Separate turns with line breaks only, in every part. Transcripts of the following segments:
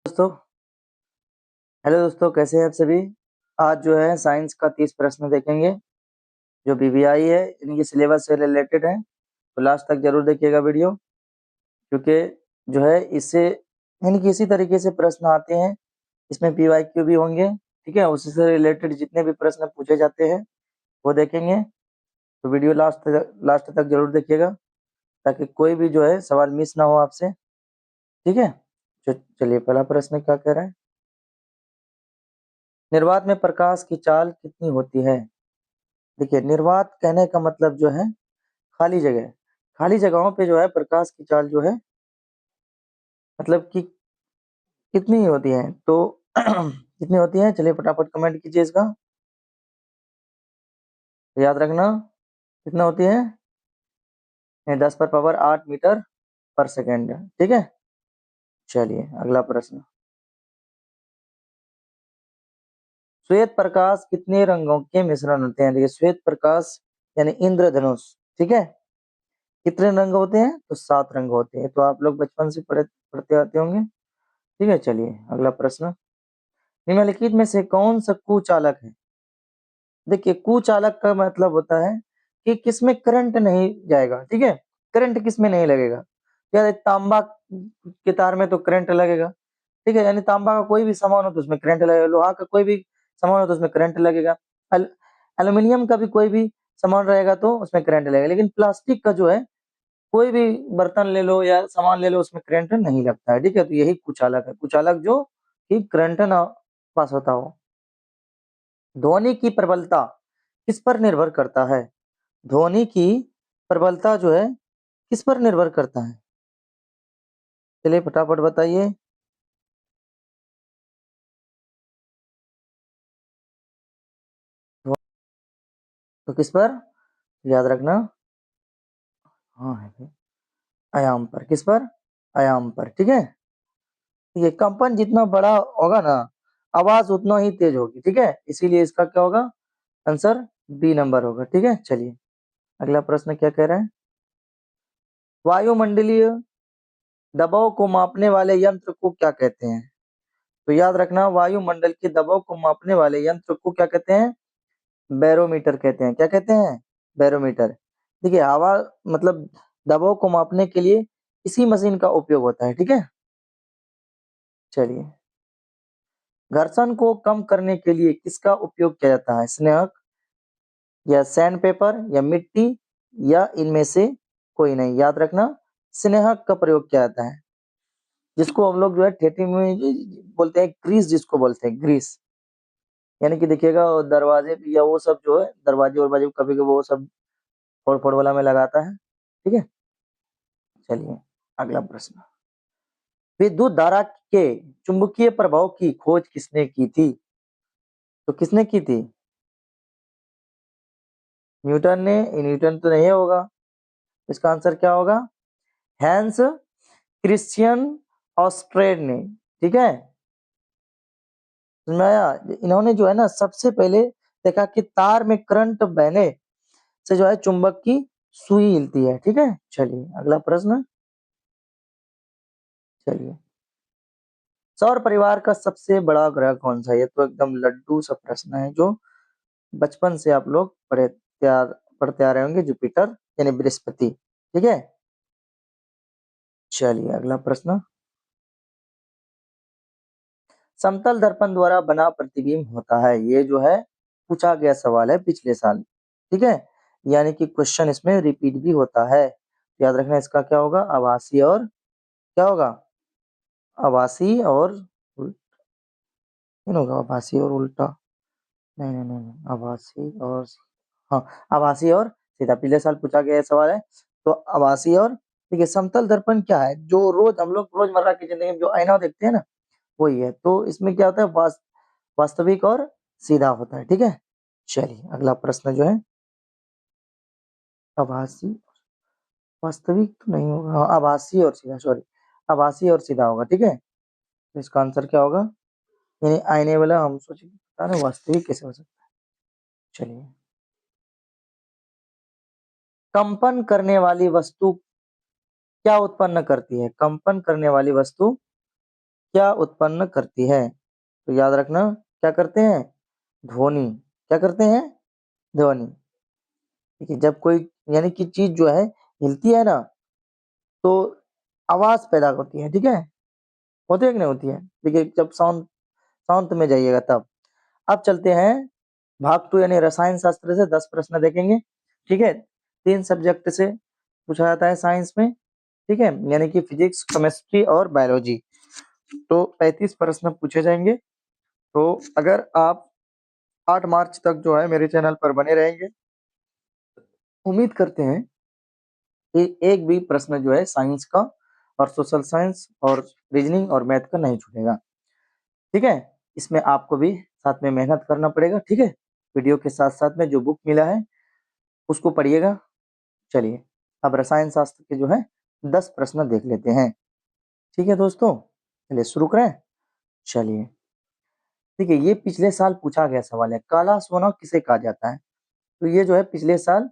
दोस्तों, हेलो दोस्तों, कैसे हैं आप सभी। आज जो है साइंस का 30 प्रश्न देखेंगे जो बीबीआई है, इनकी सिलेबस से रिलेटेड है। तो लास्ट तक जरूर देखिएगा वीडियो, क्योंकि जो है इससे यानी कि इसी तरीके से प्रश्न आते हैं। इसमें पीवाईक्यू भी होंगे, ठीक है। उसी से रिलेटेड जितने भी प्रश्न पूछे जाते हैं वो देखेंगे। तो वीडियो लास्ट तक जरूर देखिएगा, ताकि कोई भी जो है सवाल मिस ना हो आपसे, ठीक है। चलिए, पहला प्रश्न क्या कह रहा है। निर्वात में प्रकाश की चाल कितनी होती है। देखिए, निर्वात कहने का मतलब जो है खाली जगह। खाली जगहों पे जो है प्रकाश की चाल जो है मतलब कि कितनी होती है, तो कितनी होती है, चलिए फटाफट कमेंट कीजिए इसका। याद रखना कितना होती है, 10 पर पावर 8 मीटर पर सेकेंड, ठीक है। चलिए अगला प्रश्न। श्वेत प्रकाश कितने रंगों के मिश्रण होते हैं। देखिए, श्वेत प्रकाश यानी इंद्रधनुष, ठीक है। कितने रंग होते हैं, तो 7 रंग होते हैं। तो आप लोग बचपन से पढ़ते आते होंगे, ठीक है। चलिए अगला प्रश्न। निम्नलिखित में से कौन सा कुचालक है। देखिए, कुचालक का मतलब होता है कि किसमें करंट नहीं जाएगा, ठीक है। करंट किसमें नहीं लगेगा। यार, तांबा के तार में तो करंट लगेगा, ठीक है। यानी तांबा का कोई भी सामान हो तो उसमें करंट लगेगा, लोहा का कोई भी सामान हो तो उसमें करंट लगेगा, एल्यूमिनियम का भी कोई भी सामान रहेगा तो उसमें करंट लगेगा। लेकिन प्लास्टिक का जो है कोई भी बर्तन ले लो या सामान ले लो, उसमें करंट नहीं लगता है, ठीक है। तो यही कुचालक है, कुचालक जो कि करंट ना पास होता हो। ध्वनि की प्रबलता किस पर निर्भर करता है। ध्वनि की प्रबलता जो है किस पर निर्भर करता है, चलिए फटाफट बताइए। तो किस पर, याद रखना। हाँ है, आयाम पर। किस पर, आयाम पर, ठीक है। ये कंपन जितना बड़ा होगा ना, आवाज उतना ही तेज होगी, ठीक है। इसीलिए इसका क्या होगा, आंसर बी नंबर होगा, ठीक है। चलिए अगला प्रश्न क्या कह रहा है। वायुमंडलीय दबाव को मापने वाले यंत्र को क्या कहते हैं। तो याद रखना, वायुमंडल के दबाव को मापने वाले यंत्र को क्या कहते हैं, बैरोमीटर कहते हैं। क्या कहते हैं, बैरोमीटर। देखिए, हवा मतलब दबाव को मापने के लिए इसी मशीन का उपयोग होता है, ठीक है। चलिए, घर्षण को कम करने के लिए किसका उपयोग किया जाता है, स्नेहक या सैंड पेपर या मिट्टी या इनमें से कोई नहीं। याद रखना, स्नेहक का प्रयोग किया जाता है, जिसको हम लोग जो है ठेठी में बोलते हैं ग्रीस, जिसको बोलते हैं ग्रीस। यानी कि देखिएगा, दरवाजे पे या वो सब जो है दरवाजे वरवाजे कभी कभी वो सब फोड़ फोड़ वाला में लगाता है, ठीक है। चलिए अगला प्रश्न। विद्युत धारा के चुंबकीय प्रभाव की खोज किसने की थी। तो किसने की थी, न्यूटन ने। न्यूटन तो नहीं होगा, इसका आंसर क्या होगा, हैंस क्रिश्चियन ऑस्ट्रेड ने, ठीक है। समझ में आया। इन्होंने जो है ना सबसे पहले देखा कि तार में करंट बहने से जो है चुंबक की सुई हिलती है, ठीक है। चलिए अगला प्रश्न। चलिए, सौर परिवार का सबसे बड़ा ग्रह कौन सा है। ये तो एकदम लड्डू सा प्रश्न है, जो बचपन से आप लोग पढ़ते आ रहे होंगे। जुपिटर यानी बृहस्पति, ठीक है। चलिए अगला प्रश्न। समतल दर्पण द्वारा बना प्रतिबिंब होता है, ये जो है पूछा गया सवाल है पिछले साल, ठीक है। यानी कि क्वेश्चन इसमें रिपीट भी होता है। याद रखना, इसका क्या होगा, आभासी और क्या होगा, आभासी और नहीं होगा, आभासी और उल्टा, नहीं नहीं नहीं नहीं, आभासी और, हाँ, आभासी और सीधा। पिछले साल पूछा गया सवाल है, तो आभासी और। देखिए, समतल दर्पण क्या है, जो रोज हम लोग रोजमर्रा की जिंदगी में जो आईना देखते हैं ना, वही है। तो इसमें क्या होता है, वास्तविक और सीधा होता है, ठीक है। चलिए अगला प्रश्न जो है, आभासी, वास्तविक तो नहीं होगा, हाँ, आभासी और सीधा, सॉरी, आभासी और सीधा होगा, ठीक है। तो इसका आंसर क्या होगा, यानी आईने वाला, हम सोचे पता नहीं वास्तविक कैसे हो सकता है। चलिए, कंपन करने वाली वस्तु क्या उत्पन्न करती है। कंपन करने वाली वस्तु क्या उत्पन्न करती है? तो याद रखना, क्या करते हैं? ध्वनि। क्या करते हैं? ध्वनि। ठीक है, जब कोई यानी कि चीज जो है हिलती है ना, तो आवाज पैदा होती है। ठीक है, होती है कि नहीं होती है? देखिए, जब साउंड शांत में जाइएगा तब। अब चलते हैं भाग 2 यानी रसायन शास्त्र से 10 प्रश्न देखेंगे। ठीक है, 3 सब्जेक्ट से पूछा जाता है साइंस में। ठीक है, यानी कि फिजिक्स, केमिस्ट्री और बायोलॉजी। तो 35 प्रश्न पूछे जाएंगे। तो अगर आप 8 मार्च तक जो है मेरे चैनल पर बने रहेंगे, उम्मीद करते हैं कि एक भी प्रश्न जो है साइंस का और सोशल साइंस और रीजनिंग और मैथ का नहीं छूटेगा। ठीक है, इसमें आपको भी साथ में मेहनत करना पड़ेगा। ठीक है, वीडियो के साथ साथ में जो बुक मिला है उसको पढ़िएगा। चलिए, अब रसायन शास्त्र के जो है 10 प्रश्न देख लेते हैं। ठीक है दोस्तों, चलिए शुरू करें। चलिए, देखिए, ये पिछले साल पूछा गया सवाल है, काला सोना किसे कहा जाता है? तो ये जो है पिछले साल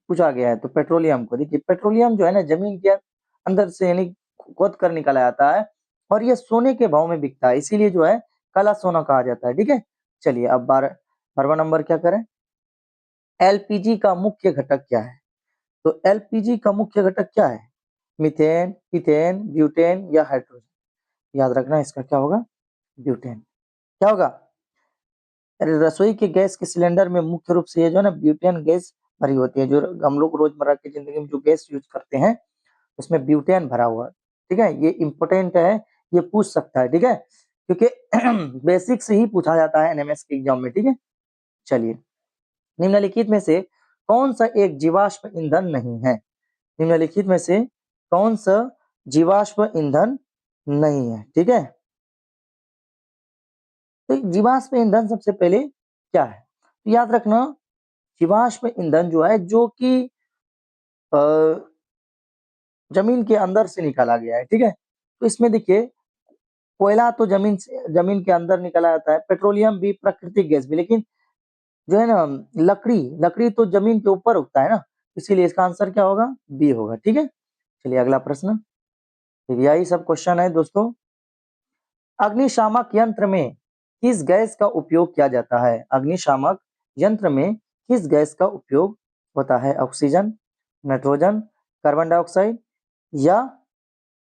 पूछा गया है। तो पेट्रोलियम को, देखिए पेट्रोलियम जो है ना जमीन के अंदर से यानी खोद कर निकाला जाता है और ये सोने के भाव में बिकता है, इसीलिए जो है काला सोना कहा जाता है। ठीक है, चलिए अब 12वां नंबर क्या करें? एलपीजी का मुख्य घटक क्या है? तो एलपीजी का मुख्य घटक क्या है? मीथेन, इथेन, ब्यूटेन या हाइड्रोजन? याद रखना, इसका क्या होगा? ब्यूटेन। क्या होगा? रसोई के गैस के सिलेंडर में मुख्य रूप से ये जो है ना ब्यूटेन गैस भरी होती है। जो हम लोग रोजमर्रा की जिंदगी में जो गैस यूज करते हैं उसमें ब्यूटेन भरा हुआ है। ठीक है, ये इंपॉर्टेंट है, ये पूछ सकता है। ठीक है, क्योंकि बेसिक से ही पूछा जाता है एनएमएस के एग्जाम में। ठीक है, चलिए, निम्नलिखित में से कौन सा एक जीवाश्म ईंधन नहीं है? निम्नलिखित में से कौन सा जीवाश्म ईंधन नहीं है? ठीक है, तो जीवाश्म ईंधन सबसे पहले क्या है? तो याद रखना, जीवाश्म ईंधन जो है जो कि अ, जमीन के अंदर से निकाला गया है। ठीक है, तो इसमें देखिए, कोयला तो जमीन के अंदर निकाला जाता है, पेट्रोलियम भी, प्राकृतिक गैस भी, लेकिन जो है ना लकड़ी लकड़ी तो जमीन के ऊपर उगता है ना, इसीलिए इसका आंसर क्या होगा? बी होगा। ठीक है, चलिए अगला प्रश्न। फिर यही सब क्वेश्चन है दोस्तों। अग्निशामक यंत्र में किस गैस का उपयोग किया जाता है? अग्निशामक यंत्र में किस गैस का उपयोग होता है? ऑक्सीजन, नाइट्रोजन, कार्बन डाइऑक्साइड या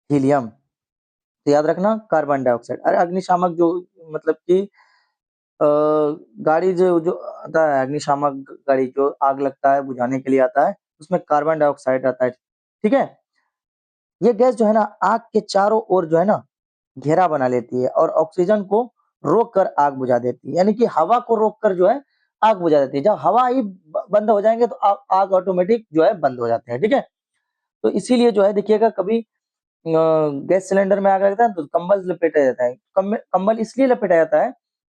हीलियम? तो याद रखना, कार्बन डाइऑक्साइड। अरे अग्निशामक जो मतलब कि अ, गाड़ी जो आता है, अग्निशामक गाड़ी जो आग लगता है बुझाने के लिए आता है, उसमें कार्बन डाइऑक्साइड आता है। ठीक है, ये गैस जो है ना आग के चारों ओर जो है ना घेरा बना लेती है और ऑक्सीजन को रोक कर आग बुझा देती है, यानी कि हवा को रोक कर जो है आग बुझा देती है। जब हवा ही बंद हो जाएंगे तो आग ऑटोमेटिक जो है बंद हो जाते हैं। ठीक है, तो इसीलिए जो है देखिएगा, कभी गैस सिलेंडर में आग लगता है तो कंबल लपेटा जाता है। कंबल इसलिए लपेटा जाता है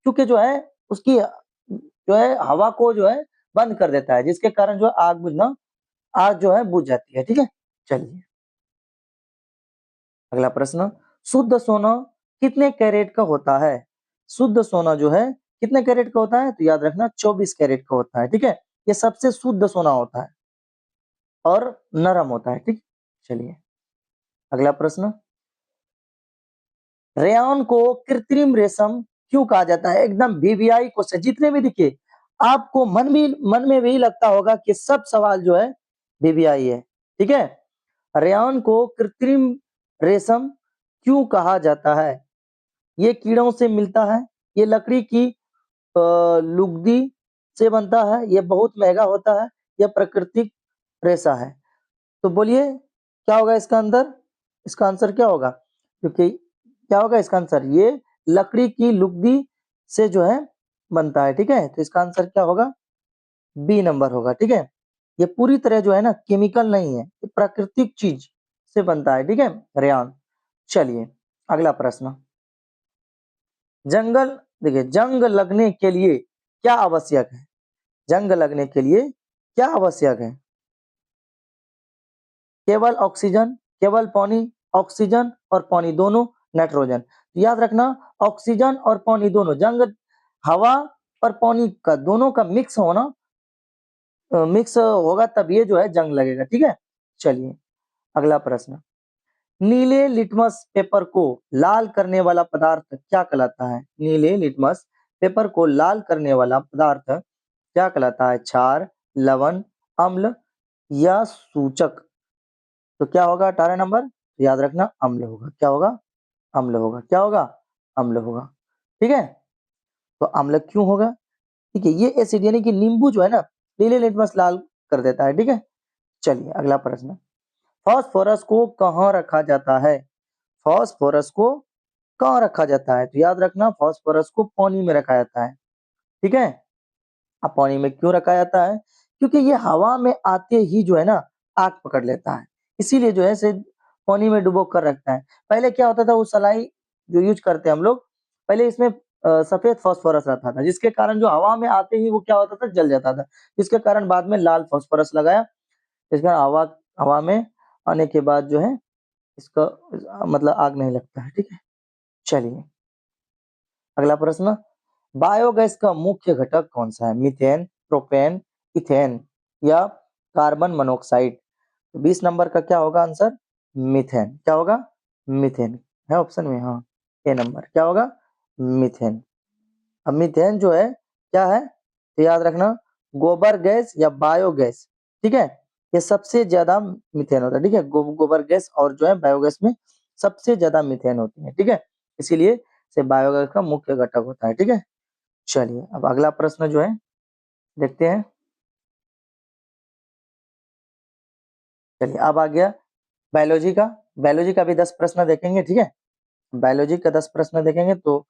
क्योंकि जो है उसकी जो है हवा को जो है बंद कर देता है, जिसके कारण जो है आग जो है बुझ जाती है। ठीक है, चलिए अगला प्रश्न। शुद्ध सोना कितने कैरेट का होता है? शुद्ध सोना जो है कितने कैरेट का होता है? तो याद रखना, 24 कैरेट का होता है। ठीक है, ये सबसे शुद्ध सोना होता है और नरम होता है। ठीक, चलिए अगला प्रश्न। रेयन को कृत्रिम रेशम क्यों कहा जाता है? एकदम वीवीआई क्वेश्चन, जितने भी दिखे आपको मन में भी लगता होगा कि सब सवाल जो है वीवीआई है। ठीक है, रेयन को कृत्रिम रेशम क्यों कहा जाता है? ये कीड़ों से मिलता है, ये लकड़ी की लुगदी से बनता है, ये बहुत महंगा होता है, यह प्राकृतिक रेशा है। तो बोलिए क्या होगा इसका अंदर? इसका आंसर क्या होगा? क्योंकि क्या होगा इसका आंसर? ये लकड़ी की लुगदी से जो है बनता है। ठीक है, तो इसका आंसर क्या होगा? बी नंबर होगा। ठीक है, ये पूरी तरह जो है ना केमिकल नहीं है, ये प्राकृतिक चीज से बनता है। ठीक है, रेयन। चलिए अगला प्रश्न। जंगल देखिए, जंग लगने के लिए क्या आवश्यक है? जंग लगने के लिए क्या आवश्यक है? केवल ऑक्सीजन, केवल पानी, ऑक्सीजन और पानी दोनों, नाइट्रोजन? तो याद रखना, ऑक्सीजन और पानी दोनों, जंग हवा और पानी का दोनों का मिक्स होगा तब ये जो है जंग लगेगा। ठीक है, चलिए अगला प्रश्न। नीले लिटमस पेपर को लाल करने वाला पदार्थ क्या कहलाता है? नीले लिटमस पेपर को लाल करने वाला पदार्थ क्या कहलाता है? क्षार, लवण, अम्ल या सूचक? तो क्या होगा 18 नंबर? याद रखना अम्ल होगा। क्या होगा? अम्ल होगा। क्या होगा? अम्ल होगा। ठीक है, तो अम्ल क्यों होगा? ठीक है, ये एसिड यानी कि नींबू जो है ना, नीले लिटमस लाल कर देता है। ठीक है, चलिए अगला प्रश्न। फास्फोरस को कहाँ रखा जाता है? फास्फोरस को कहाँ रखा जाता है? तो याद रखना फास्फोरस को पानी में रखा जाता है। ठीक है, अब पानी में क्यों रखा जाता है? क्योंकि ये हवा में आते ही जो है ना आग पकड़ लेता है, इसीलिए जो है इसे पानी में डुबो कर रखता है। पहले क्या होता था, वो सलाई जो यूज करते हैं हम लोग, पहले इसमें सफेद फास्फोरस रहता था, जिसके कारण जो हवा में आते ही वो क्या होता था, जल जाता था। जिसके कारण बाद में लाल फास्फोरस लगाया, इसका हवा हवा में आने के बाद जो है इसका मतलब आग नहीं लगता है। ठीक है, चलिए अगला प्रश्न। बायोगैस का मुख्य घटक कौन सा है? मीथेन, प्रोपेन, इथेन या कार्बन मोनोऑक्साइड? तो 20 नंबर का क्या होगा आंसर? मीथेन। क्या होगा? मीथेन है ऑप्शन में, हाँ ए नंबर। क्या होगा? मीथेन। अब मीथेन जो है क्या है, तो याद रखना गोबर गैस या बायोगैस। ठीक है, ये सबसे ज्यादा मीथेन होता है। ठीक है, गोबर गैस और जो है बायोगैस में सबसे ज्यादा मीथेन होती है। ठीक है, इसीलिए से बायोगैस का मुख्य घटक होता है। ठीक है, चलिए अब अगला प्रश्न जो है देखते हैं। चलिए अब आ गया बायोलॉजी का। बायोलॉजी का भी 10 प्रश्न देखेंगे। ठीक है, बायोलॉजी का 10 प्रश्न देखेंगे तो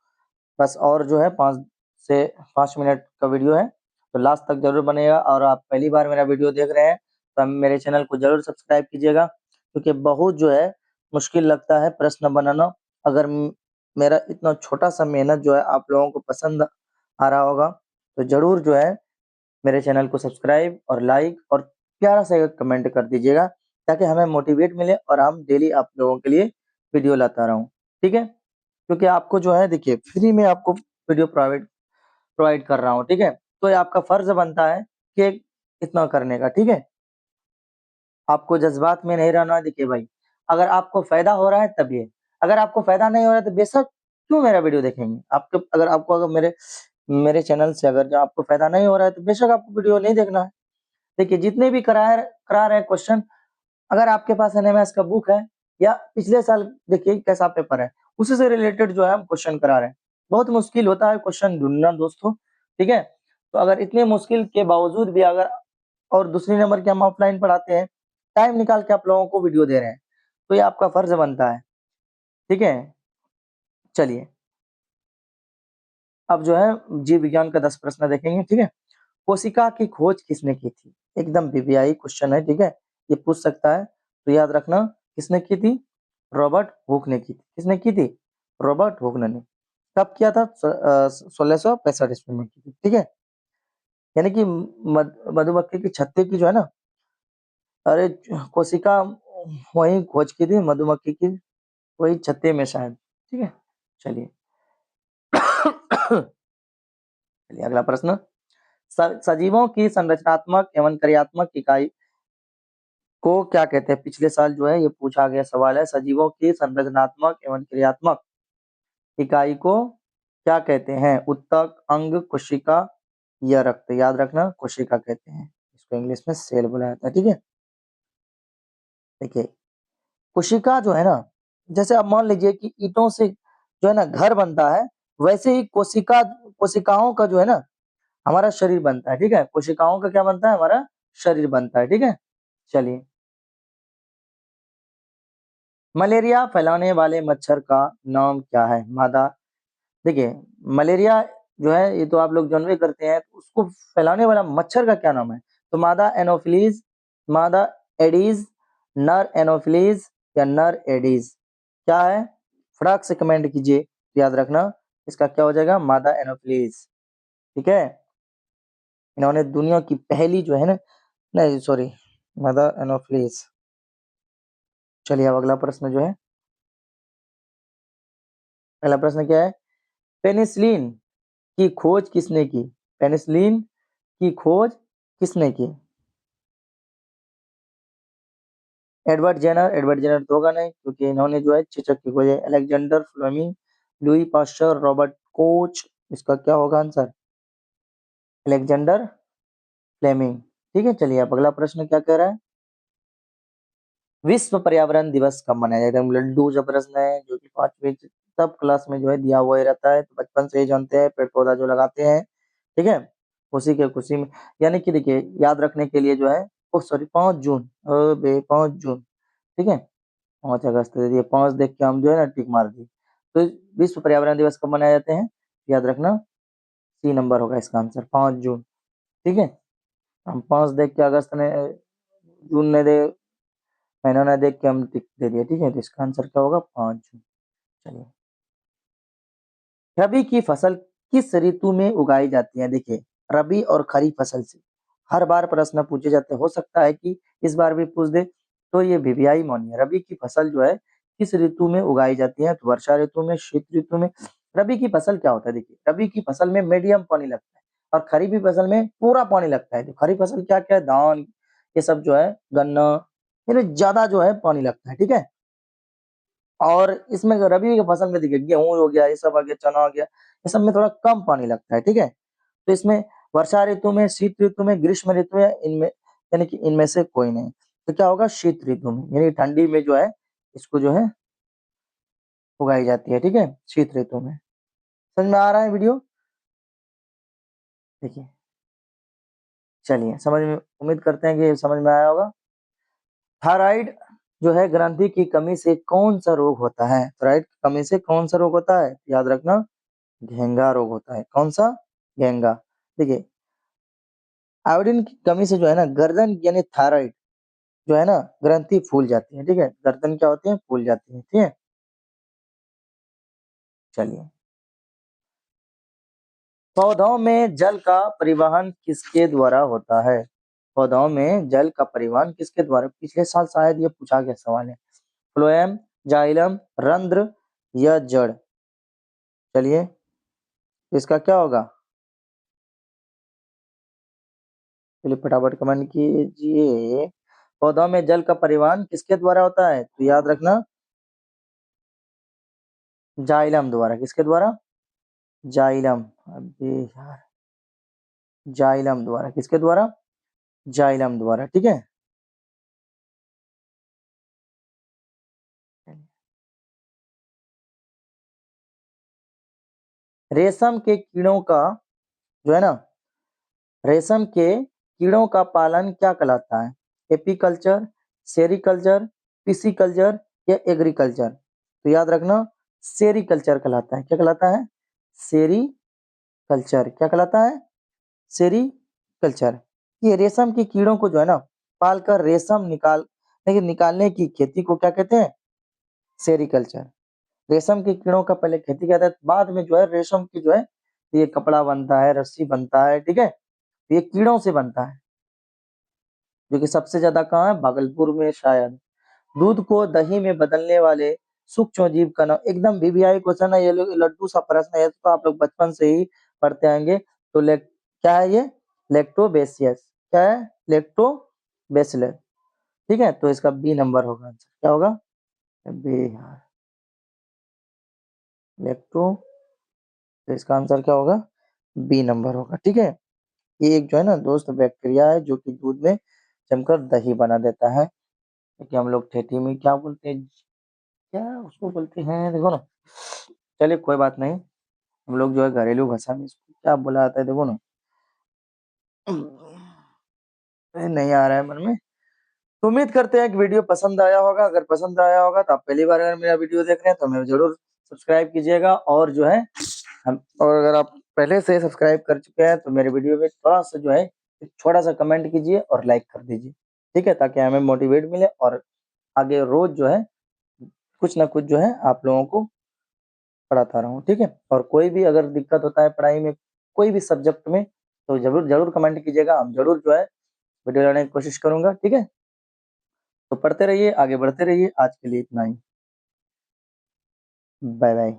बस, और जो है 5 से 5 मिनट का वीडियो है, तो लास्ट तक जरूर बनेगा। और आप पहली बार मेरा वीडियो देख रहे हैं तो मेरे चैनल को जरूर सब्सक्राइब कीजिएगा, क्योंकि बहुत जो है मुश्किल लगता है प्रश्न बनाना। अगर मेरा इतना छोटा सा मेहनत जो है आप लोगों को पसंद आ रहा होगा, तो जरूर जो है मेरे चैनल को सब्सक्राइब और लाइक और प्यारा सा एक कमेंट कर दीजिएगा, ताकि हमें मोटिवेट मिले और हम डेली आप लोगों के लिए वीडियो लाता रहूं। ठीक है, क्योंकि आपको जो है देखिए फ्री में आपको वीडियो प्रोवाइड प्रोवाइड कर रहा हूँ। ठीक है, तो ये आपका फर्ज बनता है कि इतना करने का। ठीक है, आपको जज्बात में नहीं रहना। देखिए भाई, अगर आपको फायदा हो रहा है तब ये, अगर आपको फायदा नहीं हो रहा है तो बेशक क्यों मेरा वीडियो देखेंगे। आपको अगर मेरे मेरे चैनल से अगर जो आपको फायदा नहीं हो रहा है तो बेशक आपको वीडियो नहीं देखना है। देखिए जितने भी करा रहे क्वेश्चन, अगर आपके पास एनएमएस का बुक है या पिछले साल देखिए कैसा पेपर है, उसी से रिलेटेड जो है हम क्वेश्चन करा रहे हैं। बहुत मुश्किल होता है क्वेश्चन ढूंढना दोस्तों। ठीक है, तो अगर इतने मुश्किल के बावजूद भी अगर, और दूसरी नंबर के हम ऑफलाइन पढ़ाते हैं, टाइम निकाल के आप लोगों को वीडियो दे रहे हैं, तो ये आपका फर्ज बनता है। ठीक है, चलिए अब जो है जीव विज्ञान का 10 प्रश्न देखेंगे। ठीक है, कोशिका की खोज किसने की थी? एकदम वीवीआई क्वेश्चन है। ठीक है, ये पूछ सकता है, तो याद रखना किसने की थी? रॉबर्ट हुक ने की थी। किसने की थी? रॉबर्ट हुक ने। कब किया था? 1665 ईस्वी में की थी। ठीक है, यानी कि मधुमक्खी की छत्ते की जो है ना, अरे कोशिका वही खोज की थी मधुमक्खी की, वही छत्ते में शायद। ठीक है, चलिए चलिए अगला प्रश्न। सजीवों की संरचनात्मक एवं क्रियात्मक इकाई को क्या कहते हैं? पिछले साल जो है ये पूछा गया सवाल है, सजीवों की संरचनात्मक एवं क्रियात्मक इकाई को क्या कहते हैं? उत्तक, अंग, कोशिका या रक्त? याद रखना कोशिका कहते हैं, इसको इंग्लिश में सेल बोला जाता है। ठीक है, देखिए कोशिका जो है ना, जैसे आप मान लीजिए कि ईंटों से जो है ना घर बनता है, वैसे ही कोशिकाओं का जो है ना हमारा शरीर बनता है। ठीक है, कोशिकाओं का क्या बनता है? हमारा शरीर बनता है। ठीक है, चलिए मलेरिया फैलाने वाले मच्छर का नाम क्या है? मादा, देखिए मलेरिया जो है ये तो आप लोग जानबे करते हैं, उसको फैलाने वाला मच्छर का क्या नाम है? तो मादा एनोफिलीज, मादा एडीज, नर एनोफिलीज या नर एडीज? क्या है? फटाक से कमेंट कीजिए, याद रखना इसका क्या हो जाएगा? मादा एनोफिलीज। ठीक है, इन्होंने दुनिया की पहली जो है ना, नहीं सॉरी, मादा एनोफिलीज। चलिए अब अगला प्रश्न जो है, अगला प्रश्न क्या है? पेनिसिलिन की खोज किसने की? पेनिसिलिन की खोज किसने की? एडवर्ड जेनर तो होगा नहीं, क्योंकि इन्होंने जो है चेचक की खोज है। Alexander Fleming, Louis Pasteur, Robert Koch, इसका क्या होगा आंसर? Alexander Fleming. ठीक है, चलिए अब अगला प्रश्न क्या कह रहा है? विश्व पर्यावरण दिवस कब मनाया जाता है? लड्डू जो प्रश्न है, जो कि 5वीं सब क्लास में जो है दिया हुआ ही रहता है, तो बचपन से ही जानते हैं, पेड़ पौधा जो लगाते हैं, ठीक है, उसी के खुशी में, यानी कि देखिए याद रखने के लिए जो है, ओ सॉरी 5 जून, 5 जून, ठीक है, 5 अगस्त दे दिए, 5 देख के हम जो है ना टिक मार दी। तो विश्व पर्यावरण दिवस कब मनाए जाते हैं? याद रखना, सी नंबर होगा इसका आंसर, 5 जून। ठीक है, हम 5 देख के अगस्त ने, जून ने दे, महीना ने देख के हम टिक दे दिया। ठीक है, तो इसका आंसर क्या होगा? 5 जून। चलिए, रबी की फसल किस ऋतु में उगाई जाती है? देखिए, रबी और खरीफ फसल से हर बार प्रश्न पूछे जाते हैं, हो सकता है कि इस बार भी पूछ दे, तो ये वीवीआई मानिए। रबी की फसल जो है किस ऋतु में उगाई जाती है? तो वर्षा ऋतु में, शीत ऋतु में। रबी की फसल क्या होता है? देखिए, रबी की फसल में मीडियम पानी लगता है और खरीफ की फसल में पूरा पानी लगता है। तो खरीफ फसल क्या क्या है? धान, ये सब जो है, गन्ना, इन्हें ज्यादा जो है पानी लगता है। ठीक है, और इसमें रबी की फसल में देखिए गेहूं हो गया, ये सब आ गया, चना हो गया, ये सब में थोड़ा कम पानी लगता है। ठीक है, तो इसमें वर्षा ऋतु में, शीत ऋतु में, ग्रीष्म ऋतु में, इनमें, यानी कि इनमें से कोई नहीं। तो क्या होगा? शीत ऋतु में, यानी ठंडी में जो है इसको जो है उगाई जाती है। ठीक है, शीत ऋतु में। समझ में आ रहा है वीडियो? देखिए, चलिए, समझ में, उम्मीद करते हैं कि समझ में आया होगा। थायराइड जो है ग्रंथि की कमी से कौन सा रोग होता है? थायराइड की कमी से कौन सा रोग होता है? याद रखना, घेंगा रोग होता है। कौन सा? घेंगा। देखिए, आयोडीन की कमी से जो है ना गर्दन यानी थायराइड जो है ना ग्रंथि फूल जाती है। ठीक है, गर्दन क्या होती है? फूल जाती है। ठीक है, चलिए, पौधों में जल का परिवहन किसके द्वारा होता है? पौधों में जल का परिवहन किसके द्वारा? पिछले साल शायद ये पूछा गया सवाल है। फ्लोएम, जाइलम, रंध्र या जड़? चलिए, तो इसका क्या होगा? चलिए फटाफट कमेंट कीजिए। पौधों में जल का परिवहन किसके द्वारा होता है? तो याद रखना, जाइलम द्वारा। किसके द्वारा? जाइलम। अबे यार, जाइलम द्वारा। किसके द्वारा? जाइलम द्वारा। ठीक है, रेशम के कीड़ों का जो है ना, रेशम के कीड़ों का पालन क्या कहलाता है? एपीकल्चर, सेरीकल्चर, पिसीकल्चर या एग्रीकल्चर? तो याद रखना, सेरीकल्चर कहलाता है। क्या कहलाता है? सेरीकल्चर। क्या कहलाता है? सेरीकल्चर। ये रेशम के कीड़ों को जो है ना पालकर रेशम निकालने की खेती को क्या कहते हैं? सेरीकल्चर। रेशम के कीड़ों का पहले खेती किया जाता है, बाद में जो है रेशम की जो है ये कपड़ा बनता है, रस्सी बनता है। ठीक है, ये कीड़ों से बनता है, जो कि सबसे ज्यादा कहाँ है? भागलपुर में शायद। दूध को दही में बदलने वाले सूक्ष्म जीव का नाम, एकदम वीवीआई क्वेश्चन है ये, लोग लड्डू सा प्रश्न है, तो आप लोग बचपन से ही पढ़ते आएंगे। तो क्या है ये? लैक्टोबेसियस। क्या है? लैक्टोबेसिलस। ठीक है, तो इसका बी नंबर होगा आंसर। क्या होगा? बी यार, लैक्टो, तो इसका आंसर क्या होगा? बी नंबर होगा। ठीक है, ये एक जो है ना दोस्त बैक्टीरिया है, जो कि दूध में जमकर दही बना देता है, कि हम लोग ठेठी में क्या बोलते हैं, क्या उसको बोलते हैं, देखो ना। चलिए कोई बात नहीं, हम लोग जो है घरेलू भाषा में इसको क्या बोला जाता है, देखो ना, नहीं आ रहा है मन में। तो उम्मीद करते हैं कि वीडियो पसंद आया होगा। अगर पसंद आया होगा तो आप पहली बार अगर मेरा वीडियो देख रहे हैं तो हमें जरूर सब्सक्राइब कीजिएगा, और जो है हम, और अगर आप पहले से सब्सक्राइब कर चुके हैं तो मेरे वीडियो में थोड़ा सा जो है एक छोटा सा कमेंट कीजिए और लाइक कर दीजिए। ठीक है, ताकि हमें मोटिवेट मिले और आगे रोज जो है कुछ ना कुछ जो है आप लोगों को पढ़ाता रहूँ। ठीक है, और कोई भी अगर दिक्कत होता है पढ़ाई में, कोई भी सब्जेक्ट में, तो जरूर जरूर कमेंट कीजिएगा, हम जरूर जो है वीडियो लाने की कोशिश करूंगा। ठीक है, तो पढ़ते रहिए, आगे बढ़ते रहिए। आज के लिए इतना ही। Bye bye.